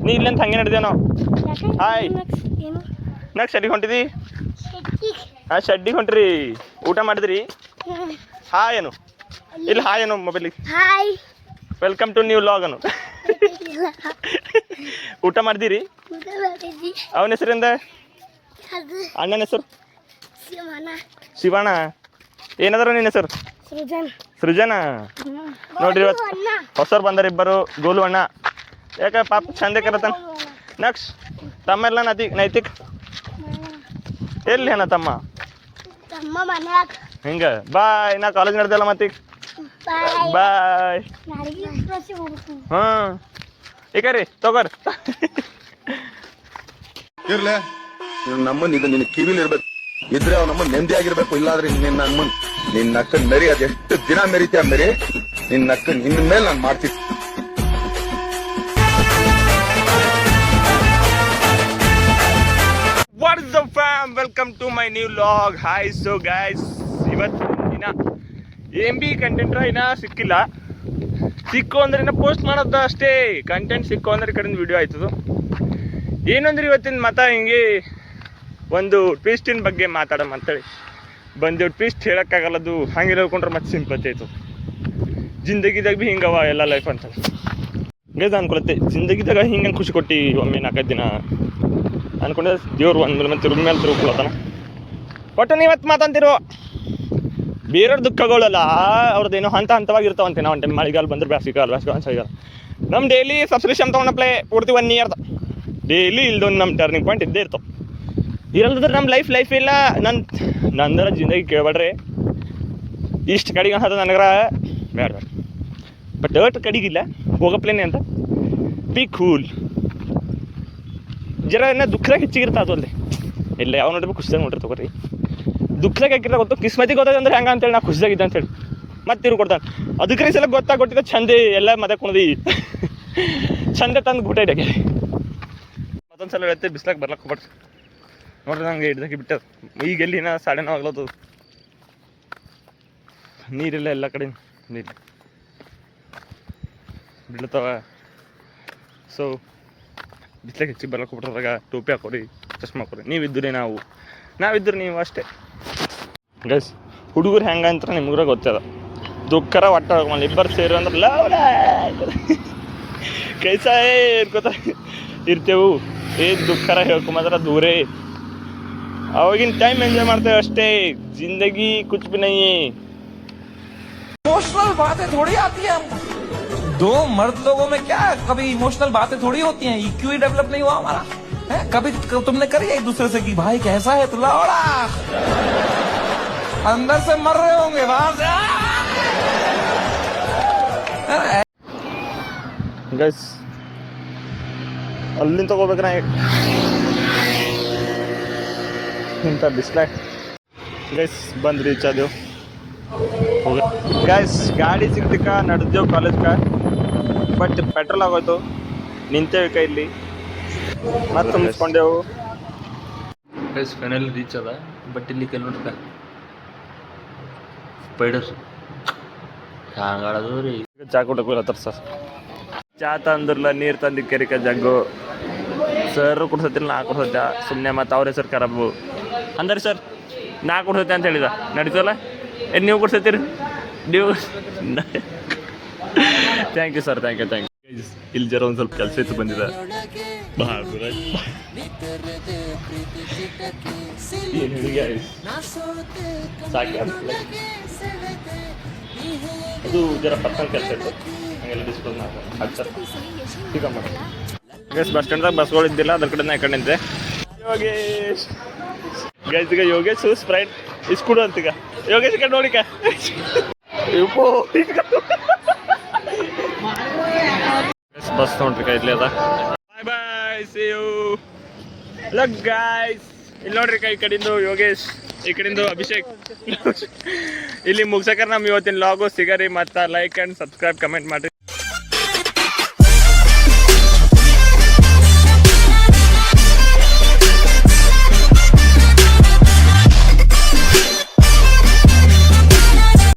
ನೀ ಇಲ್ಲಂತ ಹಂಗೆ ನಡೆದೇವ್ ನಾವು. ಹಾಯ್ ನೆಕ್ಸ್ಟ್ ಶೆಡ್ಡಿಗೆ ಹೊಂಟಿದಿ? ಹಾಂ ಶೆಡ್ಡಿಗೆ ಹೊಂಟ್ರಿ. ಊಟ ಮಾಡಿದ್ರಿ? ಹಾಯ್ ಏನು ಇಲ್ಲಿ ಹಾಯ್ ಏನು ಮೊಬೈಲಿಗೆ ವೆಲ್ಕಮ್ ಟು ನ್ಯೂ ಲಾಗ್ ಅನು. ಊಟ ಮಾಡಿದಿರಿ? ಅವನ ಹೆಸರಿಂದ? ಅಣ್ಣನ ಹೆಸರು ಶಿವಣ್ಣ. ಏನದ್ರ ನಿನ್ನ ಹೆಸರು? ಸೃಜನ. ನೋಡ್ರಿ ಇವತ್ತು ಹೊಸರು ಬಂದಾರ ಇಬ್ಬರು. ಗೋಲು ಅಣ್ಣ ಯಾಕೆ ಪಾಪ ಚಂದ ಕರತಾನ. ನೆಕ್ಸ್ಟ್ ತಮ್ಮ ಎಲ್ಲ ನೈತಿಕ್ ಎಲ್ಲಿ ಏನ ತಮ್ಮ ಹಿಂಗ ಬಾಯ್. ನಾ ಕಾಲೇಜ್ ನಡೆದಲ್ಲ ಮತ್ತೀಗ ಬಾಯ್. ಹಾಂ ಈಗ ರೀ ತಗೋರಿ. ಇರ್ಲೆ ನಮ್ಮನ್ ಇದು ನಿನ್ನ ಕಿವಿಲಿ ಇರ್ಬೇಕು. ಇದ್ರೆ ಅವ್ ನಮ್ಮನ್ ನೆಮ್ಮದಿ ಆಗಿರ್ಬೇಕು. ಇಲ್ಲಾದ್ರೆ ನಿನ್ನ ಅಕ್ಕನ್ ಮೆರಿ ಅದೆಷ್ಟು ದಿನ ಮೆರಿತೀಯ ಮೆರಿ. ನಿನ್ನ ಅಕ್ಕನ್ ಇನ್ ಮೇಲೆ ನಾನು ಮಾಡ್ತೀನಿ. What is the fam, welcome to my new vlog. Hi. So guys ಇವತ್ತು ದಿನ ಏನ್ ಬಿ ಕಂಟೆಂಟ್ ಇನ್ನ ಸಿಕ್ಕಿಲ್ಲ. ಸಿಕ್ಕು ಅಂದ್ರೆ ಇನ್ನ ಪೋಸ್ಟ್ ಮಾಡೋದು ಅಷ್ಟೇ. ಕಂಟೆಂಟ್ ಸಿಕ್ಕು ಅಂದ್ರೆ ಈ ಕಡೆಯಿಂದ ವಿಡಿಯೋ ಆಯ್ತದು. ಏನಂದ್ರೆ ಇವತ್ತಿನ ಮತ ಹಿಂಗೆ ಒಂದು ಟ್ವಿಸ್ಟಿನ ಬಗ್ಗೆ ಮಾತಾಡೋ ಅಂತೇಳಿ ಬಂದೇವು. ಟ್ವಿಸ್ಟ್ ಹೇಳೋಕ್ಕಾಗಲ್ಲದು. ಹಂಗೆ ಹೇಳ್ಕೊಂಡ್ರೆ ಮತ್ತೆ ಸಿಂಪತಿ ಆಯ್ತು. ಜಿಂದಗಿದಾಗ ಭೀ ಹಿಂಗವ ಎಲ್ಲ ಲೈಫ್ ಅಂತ ಗೈಸ್ ಅನ್ಕೊಳತ್ತೆ. ಜಿಂದಗಿದಾಗ ಹಿಂಗೆ ಖುಷಿ ಕೊಟ್ಟು ಒಮ್ಮೆ 4-5 ದಿನ ಅನ್ಕೊಂಡ್ರೆ ದೇವ್ರು ಒಂದು ಮತ್ತೆ ರೂಮ್ ಮೇಲೆ ತಿರುಗ್ಕೊಳತಾನ. ಒಟ್ಟು ನೀವತ್ತು ಮಾತಂತಿರೋ ಬೇರೆಯವ್ರ ದುಃಖಗಳಲ್ಲ ಅವ್ರದ್ದೇನೋ ಹಂತವಾಗಿರ್ತಾವಂತೆ. ನಾವು ಒಂದು ಟೈಮ್ ಮಳೆಗಾಲ ಬಂದ್ರೆ ಬ್ಯಾಸಿಗಾಲ ಚಳಿಗಾಲ. ನಮ್ಮ ಡೈಲಿ ಸಬ್ಸ್ಕ್ರಿಪ್ಷನ್ ತೊಗೊಂಡಪ್ಲೇ ಪೂರ್ತಿ 1 ಇಯರ್ದ ಡೈಲಿ ಇಲ್ದೊಂದು ನಮ್ಮ ಟರ್ನಿಂಗ್ ಪಾಯಿಂಟ್ ಇದ್ದೇ ಇರ್ತಾವೆ. ಇರಲ್ದ್ರೆ ನಮ್ಮ ಲೈಫ್ ಇಲ್ಲ. ನಂದರ ಜಿಂದಗಿ ಕೇಳ್ಬೇಡ್ರಿ. ಇಷ್ಟು ಕಡೆಗೆ ಅನ್ಸದ ನನಗರ ಬೇಡ ಬಟ್ ಅಟ್ ಕಡೆಗಿಲ್ಲ ಹೋಗಪ್ಲೇನೆ ಅಂತ ಬಿ ಕೂಲ್. ಜರ ಏನ ದುಃಖದಾಗ ಹೆಚ್ಚಿಗಿರ್ತಾ ಅದು ಅಲ್ಲದೆ ಇಲ್ಲ ಯಾವ ನೋಡ್ರಿ ಖುಷಿದಾಗ ನೋಡ್ರಿ ತಗೋರಿ. ದುಃಖದಾಗ ಹಾಕಿರ್ತಾ ಗೊತ್ತು. ಕಿಸ್ಮತಿಗೆ ಗೊತ್ತಾಗ ಅಂದ್ರೆ ಹೆಂಗೆ ಅಂತೇಳಿ ನಾ ಖುಷಿಯಾಗಿದ್ದೆ ಅಂತೇಳಿ ಮತ್ತೆ ತಿರು ಕೊಡ್ತಾನೆ. ಅದಕ್ಕೆ ಸಲ ಗೊತ್ತಾಗೊಟ್ಟಿದ್ದ ಚಂದೆ ಎಲ್ಲ ಮದ ಕುಣದಿ ಚಂದೆ ತಂದು ಗುಟ ಇಡಕ್ಕೆ. ಮತ್ತೊಂದು ಸಲ ಹೇಳ್ತೆ ಬಿಸ್ಲಾಗ ಬರ್ಲಕ್ಕೆ ಹೋಗ್ಬಾರ್ದು ನೋಡ್ರಿ. ನಂಗೆ ಹಿಡ್ದಾಕಿ ಬಿಟ್ಟದ. ಈಗ ಎಲ್ಲಿ ನಾ 9:30 ಆಗ್ಲತ್ತದು. ನೀರಿಲ್ಲ ಎಲ್ಲ ಕಡೆ ನೀರು ಬೀಳ್ತಾವ. ಸೊ ಬಿಸ್ಲಾಗ ಹೆಚ್ಚಿಗೆ ಬರ್ಲಕ್ಕೆ ಹೋಗ್ಬಿಟ್ರದಾಗ ಟೋಪಿ ಹಾಕೋರಿ, ಚಶ್ಮಾ ಹಾಕೋರಿ. ನೀವಿದ್ದರೆ ನಾವಿದ್ರೆ ನೀವು ಅಷ್ಟೇ ಗೈಸ್. ಹುಡುಗರು ಹೆಂಗೆ ಅಂತ ನಿಮ್ಗೆ ಗೊತ್ತದ. ದುಃಖರ ಒಟ್ಟ ಹೋಗ್ಮಲ್ಲ ಇಬ್ಬರು ಸೇರು ಅಂದ್ರೆ ಲವ್ ಕೈಸ ಇರ್ಕೋತ ಇರ್ತೇವು. ದುಃಖರ ಹೇಳ್ಕೊಂಬಂದ್ರೆ ದೂರೇ. ಅವಾಗಿನ ಟೈಮ್ ಎಂಜಾಯ್ ಮಾಡ್ತೇವೆ ಅಷ್ಟೇ. ಜಿಂದಗಿ ಕುछ भी नहीं है. इमोशनल बातें थोड़ी आती है हमको. 2 मर्द लोगों में क्या कभी इमोशनल बातें थोड़ी होती हैं. EQ ही डेवलप नहीं हुआ हमारा है. कभी तुमने करी एक दूसरे से कि भाई कैसा है तू लौड़ा अंदर से मर रहे होंगे वहां से ಗೈಸ್ ಅಲ್ಲಿಂದ ತಗೋಬೇಕ್ರ ಇಂಥ ಬಿಸ್ಲಾಗ. ಗೈಸ್ ಬಂದು ರೀಚ್ ಆದೆವು. ಹೋಗ ಗೈಸ್ ಗಾಡಿ ಸಿಗ್ತಿಕ್ಕ ನಡೆದೇವು ಕಾಲೇಜ್ಗೆ. ಬಟ್ ಪೆಟ್ರೋಲ್ ಆಗೋಯ್ತು. ನಿಂತೇವೆ ಕೈಲಿ ಮತ್ತೆ ತುಂಬಿಸ್ಕೊಂಡೆವು. ಗೈಸ್ ಫೈನಲ್ ರೀಚ್ ಅದ. ಬಟ್ ಇಲ್ಲಿ ಕೆಲವೊಂದು ಸ್ಪೈಡರ್ಸ್ ಹಂಗಾಡೋದು ರೀ. ಚಾ ಕೊಟ್ಟಕೋಲತ್ತಾರ ಸರ್. ಚಾ ತಂದ್ರಲ್ಲ ನೀರು ತಂದು ಕೆರಿಕ ಜಗ್ಗು. ಸರ್ ಕುಡ್ಸತ್ತಿಲ್ಲ ನಾ ಕೊಡ್ಸತ್ತೆ. ಸುಮ್ಮನೆ ಮತ್ತು ಅವ್ರ ಹೆಸರು ಖರಾಬು ಅಂದ್ರೆ ಸರ್ ನಾ ಕೊಡ್ಸತ್ತೆ ಅಂತ ಹೇಳಿದ ನಡೀತಲ್ಲ. ಏನು ನೀವು ಕೊಡ್ಸತ್ತೀರಿ ನೀವು? Thank you sir, thank you. ಇಲ್ಲಿ ಜರ ಒಂದು ಸ್ವಲ್ಪ ಕೆಲಸ ಇತ್ತು ಬಂದಿದೆ. ಸಾಕು ಅದು ಜರ ಪರ್ಸನಲ್ ಕೆಲಸ ಇತ್ತು. ಹಂಗೆಲ್ಲ ಡಿಸ್ಕಸ್ ಮಾಡ್ತಾರೆ ಈಗ ಮಾಡಿ. ಗೈಸ್ ಬಸ್ ಸ್ಟ್ಯಾಂಡ್ದಾಗ ಬಸ್ಗಳು ಇದ್ದಿಲ್ಲ. ಅದ್ರ ಕಡೆ ನಾ ಈ ಕಡೆ ನಿಂತೆ. ಯೋಗೇಶ್ ಗೈಸ್ ಈಗ ಯೋಗೇಶ್ ಸ್ಪ್ರೈಟ್ ಇಸ್ಕೊಡು ಅಂತೀಗ. ಯೋಗೇಶ್ ಕಡೆ ನೋಡಿಕ ಬಸ್ ನೋಡ್ರಿ ಕೈ ಅದ. Bye bye see you. Look guys ಇಲ್ಲಿ ನೋಡ್ರಿ ಈ ಕಡೆಯಿಂದ ಯೋಗೇಶ್, ಈ ಕಡೆಯಿಂದ ಅಭಿಷೇಕ್. ಇಲ್ಲಿ ಮುಗ್ಸಕರ್ ನಮ್ಮ ಇವತ್ತಿನ ಲಾಗು ಸಿಗರಿ. ಮತ್ತು ಲೈಕ್ ಆ್ಯಂಡ್ ಸಬ್ಸ್ಕ್ರೈಬ್ ಕಮೆಂಟ್ ಮಾಡಿರಿ.